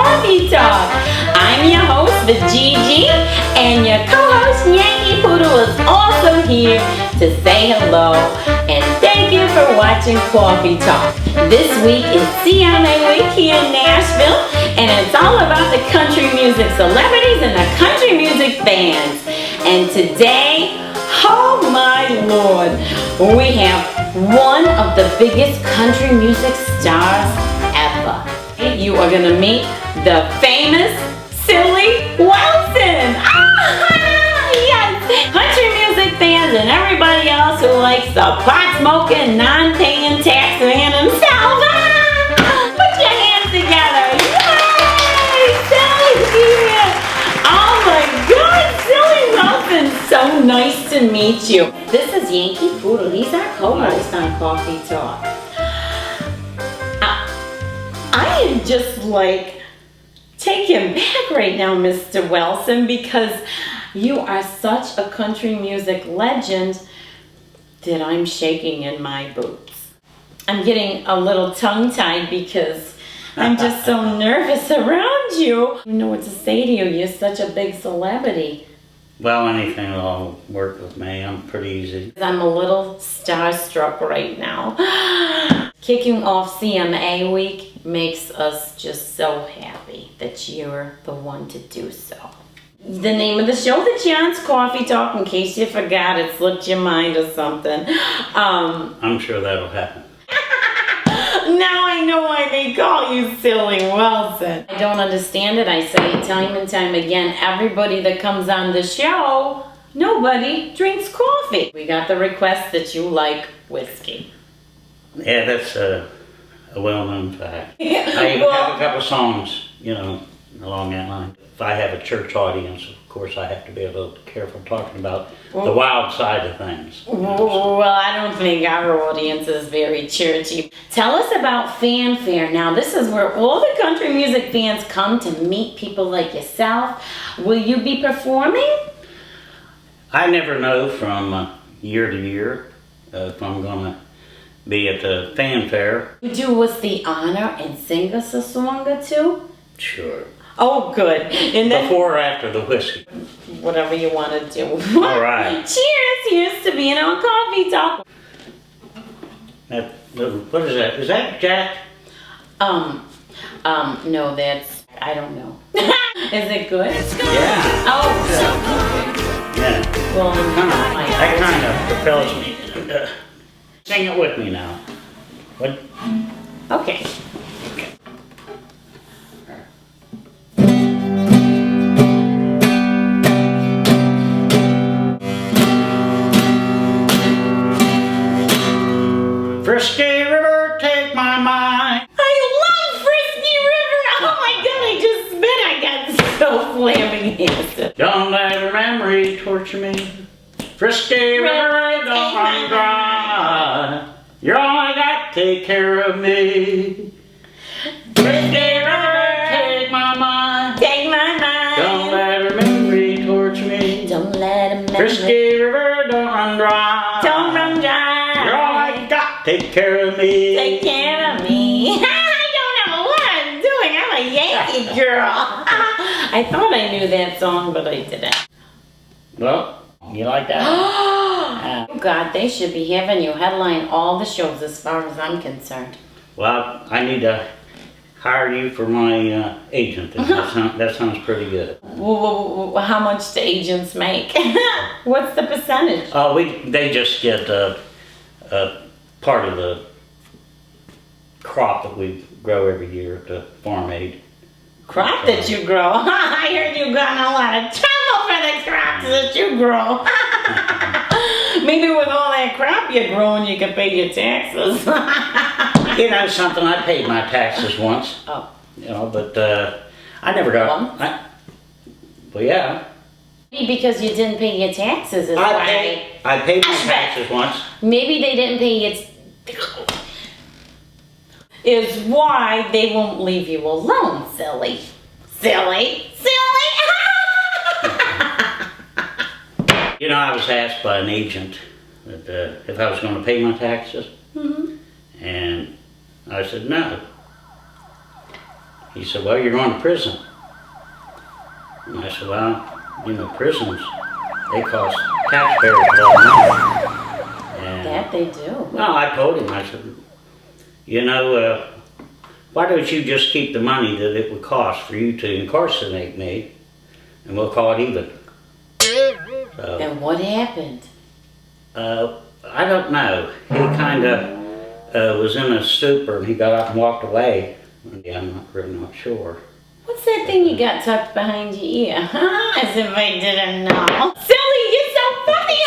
Coffee Talk. I'm your host, the Gigi, and your co-host, Yankee Poodle, is also here to say hello and thank you for watching Coffee Talk. This week is CMA Week here in Nashville, and it's all about the country music celebrities and the country music fans. And today, oh my Lord, we have one of the biggest country music stars ever. You are going to meet the famous Silly Welson. Yes! Country music fans and everybody else who likes the pot-smoking, non-paying tax man himself. Put your hands together. Yay! Silly's here. Oh my God, Silly Welson. So nice to meet you. This is Yankee Poodle. He's our co-host on Coffee Talk. I am just like taken back right now, Mr. Welson, because you are such a country music legend that I'm shaking in my boots. I'm getting a little tongue-tied because I'm just so nervous around you. I don't know what to say to you. You're such a big celebrity. Well, anything will work with me. I'm pretty easy. I'm a little starstruck right now. Kicking off CMA Week makes us just so happy that you're the one to do so. The name of the show that you're on is Coffee Talk, in case you forgot, it slipped your mind or something. I'm sure that'll happen. Now I know why they call you Silly Welson. I don't understand it. I say it time and time again. Everybody that comes on the show, nobody drinks coffee. We got the request that you like whiskey. Yeah, that's a well-known fact. I even have a couple songs, along that line. If I have a church audience, of course, I have to be a little careful talking about the wild side of things. Well, I don't think our audience is very churchy. Tell us about Fanfare. Now, this is where all the country music fans come to meet people like yourself. Will you be performing? I never know from year to year if I'm going to be at the Fanfare. You do us the honor and sing us a song or two? Sure. Oh, good. And then, before or after the whiskey? Whatever you want to do. All right. Cheers. Here's to being on Coffee Talk. What is that? Is that Jack? No, that's, I don't know. Is it good? Yeah. Oh, good. Yeah. Well, That kind of propels me. Sing it with me now. What? Okay. Frisky River, take my mind. I love Frisky River. Oh my God, I just spit. I got so flabbergasted. Don't let a memory torture me. Frisky River, don't run dry. You're all I got, take care of me. Frisky River, take my mind. Take my mind. Don't let a memory torture me. Don't let a memory. Frisky River, don't run dry. Don't run dry. You're all I got, take care of me. Take care of me. I don't know what I'm doing. I'm a Yankee girl. I thought I knew that song, but I didn't. Well, you like that? Oh God, they should be having you headline all the shows as far as I'm concerned. Well, I need to hire you for my agent. That sounds pretty good. Well, how much do agents make? What's the percentage? They just get part of the crop that we grow every year at the Farm Aid. Crop that you grow? I heard you got in a lot of trouble for the crops that you grow. Maybe with all that crop you're growing, you can pay your taxes. You know something, I paid my taxes once. Oh. But I never got Once? Well, yeah. Maybe because you didn't pay your taxes is why. I paid my taxes once. Maybe they didn't pay your... Is why they won't leave you alone, silly. Silly. Silly! I was asked by an agent that, if I was going to pay my taxes. Mm-hmm. And I said no. He said, well, you're going to prison. And I said, well, you know, prisons, they cost taxpayers a lot of money. And, That they do. no, I told him, I said, you know, why don't you just keep the money that it would cost for you to incarcerate me, and we'll call it even. So, And what happened? I don't know. He kind of was in a stupor, and he got up and walked away. Yeah, I'm really not sure. What's that thing you got tucked behind your ear? As if I didn't know. Silly, you're so funny.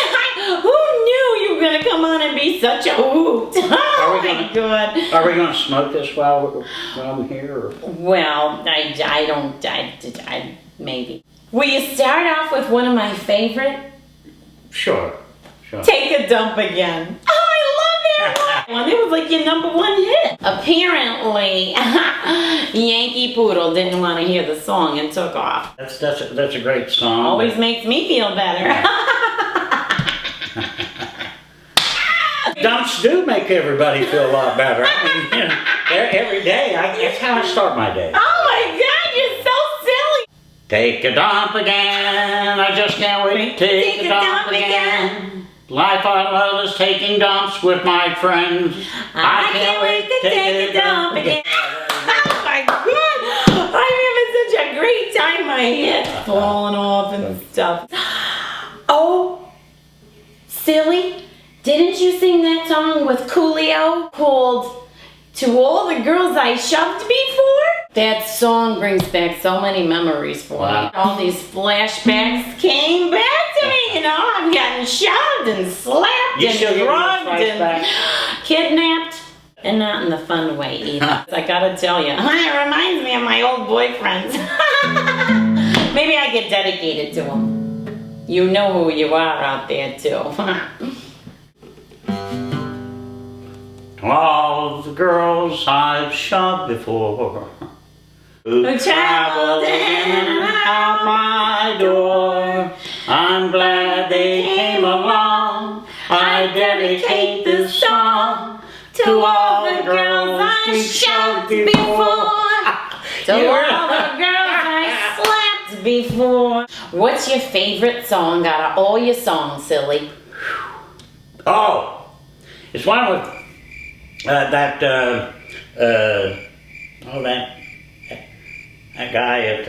Who knew you were going to come on and be such a hoot? Oh my God. Are we going to smoke this while I'm here? Or? Well, I maybe. Will you start off with one of my favorite? Sure. Take a Dump Again. Oh, I love that one. It was like your #1 hit. Apparently, Yankee Poodle didn't want to hear the song and took off. That's a great song. Always makes me feel better. Dumps do make everybody feel a lot better. I mean, you know, every day, that's how I start my day. Oh my God, you're so silly. Take a dump again, I just can't wait to take a dump again. Life I love is taking dumps with my friends. I can't wait to take a dump again. Oh my God, I'm having such a great time. My head's falling off and stuff. Oh, silly, didn't you sing that song with Coolio called To All the Girls I Shoved Before? That song brings back so many memories for me. All these flashbacks came back to me, you know. I've gotten shoved and slapped and drugged and kidnapped. And not in the fun way either. I gotta tell you, it reminds me of my old boyfriends. Maybe I get dedicated to them. You know who you are out there too. All the girls I've shoved before, who traveled in and out my door, I'm glad they came along. I dedicate this song to all the girls I shoved before, to all the girls I slapped before. What's your favorite song out of all your songs, silly? Oh, it's one with that guy at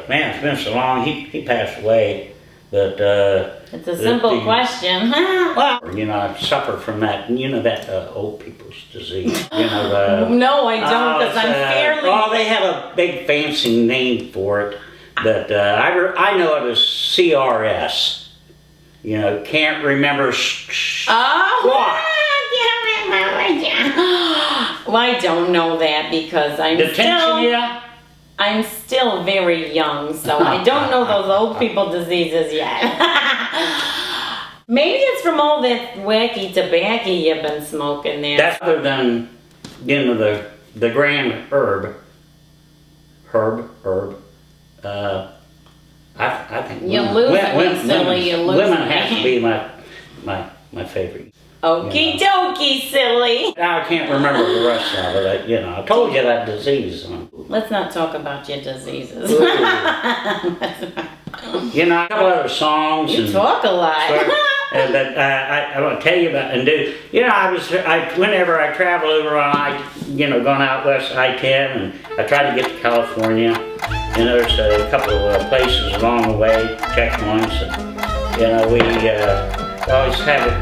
man, it's been so long. He passed away, but it's a simple question. Well, you know, I suffer from that. You know that old people's disease. You know. No, I don't, because I'm fairly. Well, they have a big fancy name for it, but I know it as CRS. You know, can't remember. What? Well, I don't know that because I'm still very young, so I don't know those old people diseases yet. Maybe it's from all that wacky tobacco you've been smoking there. That's other than, you know, the grand herb. I think you're losing me, silly. You're losing women have to be my favorite. Okie dokie, silly. I can't remember the rest of it. You know, I told you that disease. Let's not talk about your diseases. You know, a couple other songs. You talk a lot. But I want to tell you about and do. You know, whenever I travel over on going out west I-10, and I try to get to California. You know, there's a couple of places along the way, checkpoints, and you know we always have it.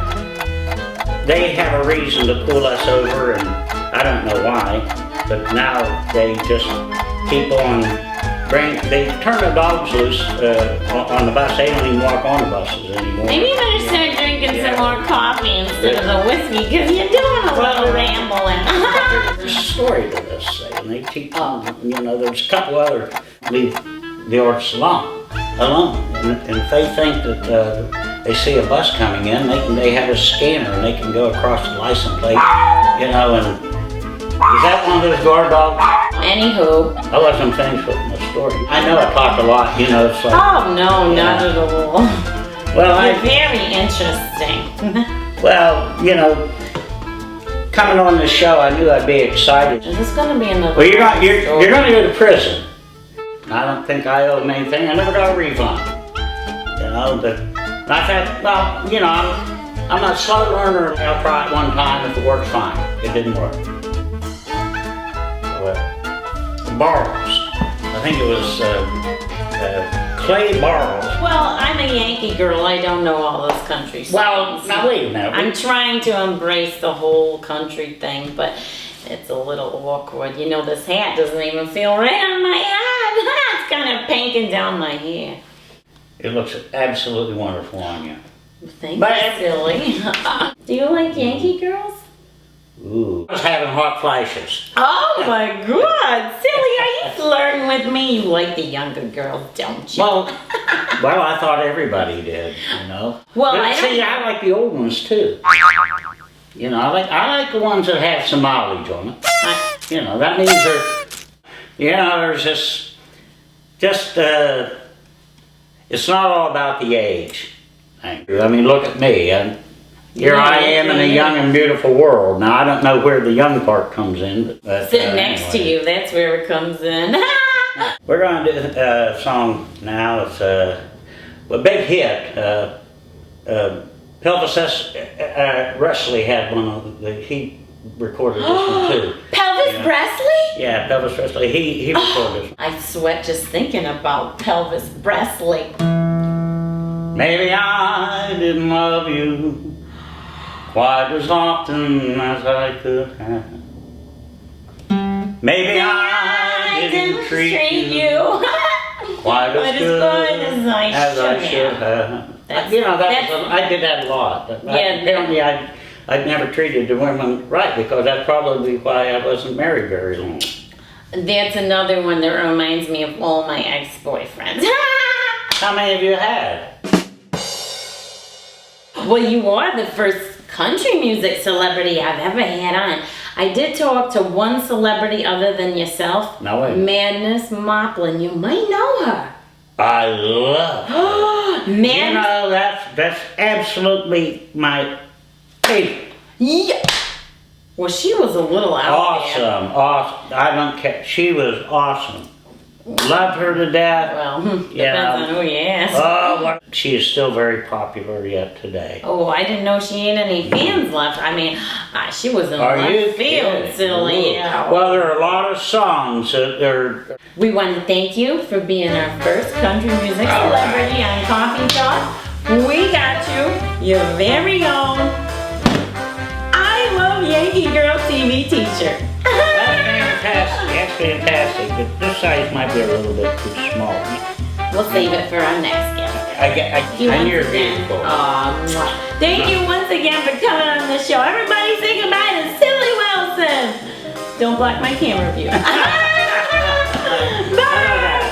They have a reason to pull us over, and I don't know why, but now they just keep on they turn the dogs loose on the bus. They don't even walk on the buses anymore. Maybe you better start drinking some more coffee instead of the whiskey, because you're doing a little rambling. There's a story to this, and they keep on, you know, there's a couple other leave the artists alone. And if they think that they see a bus coming in, they have a scanner and they can go across the license plate, you know, and is that one of those guard dogs? Anywho. I wasn't finished with my story. I know I talked a lot, you know, it's like... Oh, no, not at all. Well, you're very interesting. Well, you know, coming on this show, I knew I'd be excited. Is this gonna be another? Well, you're gonna go to prison. I don't think I owe them anything. I never got a refund. You know, but I thought, well, you know, I'm a slow learner. I'll try it one time. If it works, fine. It didn't work. Well, the Bartles. I think it was Clay Bartles. Well, I'm a Yankee girl. I don't know all those country songs. Well, now wait a minute. I'm trying to embrace the whole country thing, but it's a little awkward. You know, this hat doesn't even feel right on my head. It's kind of panking down my hair. It looks absolutely wonderful on you. Thank you, silly. Do you like Yankee girls? Ooh. I was having hot flashes. Oh my God, silly, are you flirting with me? You like the younger girls, don't you? Well, I thought everybody did, you know. Well, but see, I like the old ones too. You know, I like the ones that have some mileage on them. You know, that means they're, you know, there's this, just, it's not all about the age. I mean, look at me. Here I am in a young and beautiful world. Now, I don't know where the young part comes in. But, sitting next to you, that's where it comes in. We're going to do a song now. It's a big hit. Pelvis Presley had one of the, he recorded this one too. Pelvis Presley? Yeah, Pelvis Presley. He recorded this one. I sweat just thinking about Pelvis Presley. Maybe I didn't love you quite as often as I could have. Maybe I didn't treat you quite as good as I should have. You know, I did that a lot. Apparently I'd never treated the women right, because that's probably why I wasn't married very long. That's another one that reminds me of all my ex-boyfriends. How many have you had? Well, you are the first country music celebrity I've ever had on. I did talk to one celebrity other than yourself. No way. Madness Moplin. You might know her. I love her. Madness. You know, that's absolutely my favorite. Yeah. Well, she was a little out there. Awesome. I don't care. She was awesome. Loved her to death. Well, depends on who you ask. Oh, she is still very popular yet today. Oh, I didn't know she ain't any fans left. I mean, she was in left field, silly. Yeah. Well, there are a lot of songs that are... We want to thank you for being our first country music celebrity on Coffee Talk. We got you, your very own I Love Yankee Girl TV t-shirt. That's fantastic, but this size might be a little bit too small. We'll save it for our next guest. I knew you're beautiful. Thank you once again for coming on the show. Everybody say goodbye to Silly Welson. Don't block my camera view. Bye.